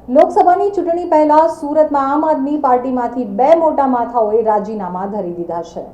લોકસભાની ચૂંટણી પહેલા સુરતમાં આમ આદમી પાર્ટીમાંથી બે મોટા માથાઓએ રાજીનામા ધરી દીધા છે।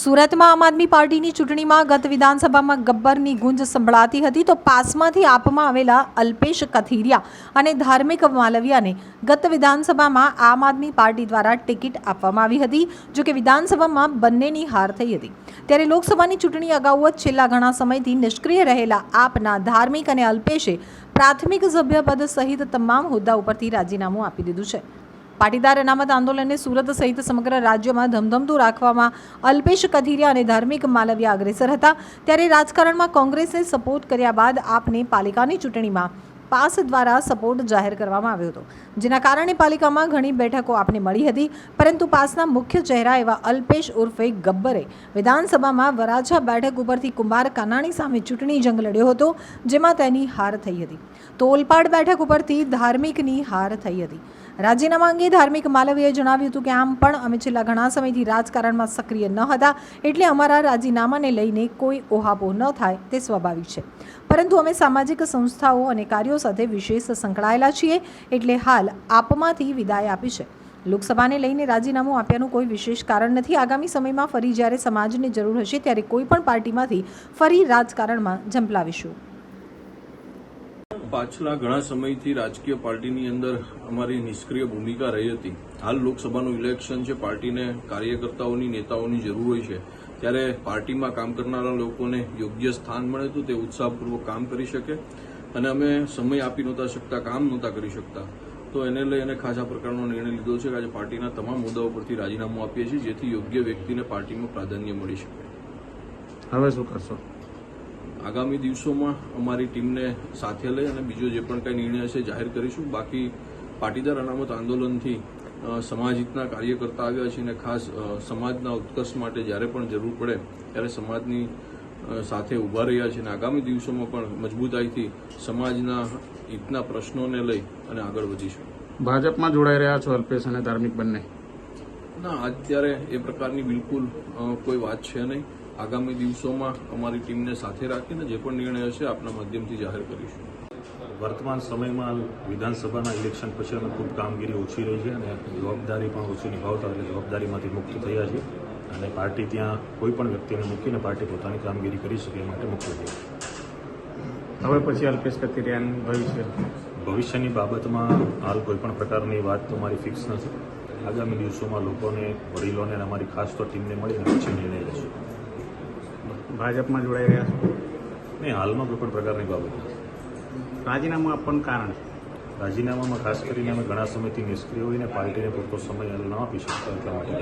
સુરતમાં આમ આદમી પાર્ટીની ચૂંટણીમાં ગત વિધાનસભામાં ગબ્બરની ગુંજ સંભળાતી હતી તો પાસમાંથી આપમાં આવેલા અલ્પેશ કથિરિયા અને ધાર્મિક માલવિયાને ગત વિધાનસભામાં આમ આદમી પાર્ટી દ્વારા ટિકિટ આપવામાં આવી હતી। જો કે વિધાનસભામાં બંનેની હાર થઈ હતી, ત્યારે લોકસભાની ચૂંટણી અગાઉ જ છેલ્લા ઘણા સમયથી નિષ્ક્રિય રહેલા આપના ધાર્મિક અને અલ્પેશે પ્રાથમિક સભ્યપદ સહિત તમામ હોદ્દા ઉપરથી રાજીનામું આપી દીધું છે। પાટીદાર અનામત આંદોલનને સુરત સહિત સમગ્ર રાજ્યમાં ધમધમતું રાખવામાં અલ્પેશ કથિરિયા અને ધાર્મિક માલવિયા અગ્રેસર હતા, ત્યારે રાજકારણમાં કોંગ્રેસને સપોર્ટ કર્યા બાદ આપને પાલિકાની ચૂંટણીમાં પાસ દ્વારા સપોર્ટ જાહેર કરવામાં આવ્યો હતો, જેના કારણે પાલિકામાં ઘણી બેઠકો આપને મળી હતી। પરંતુ પાસના મુખ્ય ચહેરા એવા અલ્પેશ ઉર્ફે ગબ્બરે વિધાનસભામાં વરાછા બેઠક ઉપરથી કુમાર કાનાણી સામે ચૂંટણી જંગ લડ્યો હતો, જેમાં તેની હાર થઈ હતી। તો ઓલપાડ બેઠક ઉપરથી ધાર્મિકની હાર થઈ હતી। રાજીનામા અંગે ધાર્મિક માલવીયાએ જણાવ્યું હતું કે આમ પણ અમે છેલ્લા ઘણા સમયથી રાજકારણમાં સક્રિય ન હતા, એટલે અમારા રાજીનામાને લઈને કોઈ ઓહાપોહ ન થાય તે સ્વાભાવિક છે, પરંતુ અમે સામાજિક સંસ્થાઓ અને કાર્યો સાથે વિશેષ સંકળાયેલા છીએ, એટલે હાલ આપમાંથી વિદાય આપી છે। લોકસભાને લઈને રાજીનામું આપ્યાનું કોઈ વિશેષ કારણ નથી। આગામી સમયમાં ફરી જ્યારે સમાજની જરૂર હશે ત્યારે કોઈ પણ પાર્ટીમાંથી ફરી રાજકારણમાં ઝંપલાવીશું। પાછલા ઘણા સમયથી રાજકીય પાર્ટીની અંદર અમારી નિષ્ક્રિય ભૂમિકા રહી હતી। હાલ લોકસભાનું ઇલેક્શન છે, પાર્ટીને કાર્યકર્તાઓની નેતાઓની જરૂર હોય છે, ત્યારે પાર્ટીમાં કામ કરનારા લોકોને યોગ્ય સ્થાન મળે તો તે ઉત્સાહપૂર્વક કામ કરી શકે, અને અમે સમય આપી નહોતા શકતા, કામ નહોતા કરી શકતા, તો એને લઈ અને ખાસ આ પ્રકારનો નિર્ણય લીધો છે કે આજે પાર્ટીના તમામ મુદ્દાઓ પરથી રાજીનામું આપીએ છીએ, જેથી યોગ્ય વ્યક્તિને પાર્ટીમાં પ્રાધાન્ય મળી શકે। હવે શું કરશો? આગામી દિવસોમાં અમારી ટીમને સાથે લઈ અને બીજો જે પણ કંઈ નિર્ણય છે જાહેર કરીશું। બાકી પાટીદાર અનામત આંદોલનથી સમાજ હિતના કાર્યકર્તા આવ્યા છે અને ખાસ સમાજના ઉત્કર્ષ માટે જ્યારે પણ જરૂર પડે ત્યારે સમાજની સાથે ઊભા રહ્યા છે, અને આગામી દિવસોમાં પણ મજબૂતાઈથી સમાજના હિતના પ્રશ્નોને લઈ અને આગળ વધીશું। ભાજપમાં જોડાઈ રહ્યા છો અલ્પેશ અને ધાર્મિક બંને? ના, અત્યારે એ પ્રકારની બિલકુલ કોઈ વાત છે નહીં। આગામી દિવસોમાં અમારી ટીમને સાથે રાખીને જે પણ નિર્ણય હશે આપના માધ્યમથી જાહેર કરીશું। વર્તમાન સમયમાં વિધાનસભાના ઇલેક્શન પછી અમે ખૂબ કામગીરી ઓછી રહી છે અને જવાબદારી પણ ઓછી નિભાવતા, એટલે જવાબદારીમાંથી મુક્ત થયા છે અને પાર્ટી ત્યાં કોઈ પણ વ્યક્તિને મૂકીને પાર્ટી પોતાની કામગીરી કરી શકે એ માટે મુક્ત થઈ। હવે પછી અલ્પેશ કથિરિયાનું ભવિષ્યની બાબતમાં હાલ કોઈ પણ પ્રકારની વાત તો મારી ફિક્સ નથી। આગામી દિવસોમાં લોકોને, વડીલોને અને અમારી ખાસ તો ટીમને મળીને પછી નિર્ણય લેશું। ભાજપમાં જોડાઈ રહ્યા છો? નહીં, હાલમાં કોઈ પણ પ્રકારની બાબત નથી। રાજીનામું આપવાનું કારણ? રાજીનામામાં ખાસ કરીને અમે ઘણા સમયથી નિષ્ક્રિય હોઈને પાર્ટીને પૂરતો સમય ન આપી શકતા, એટલા માટે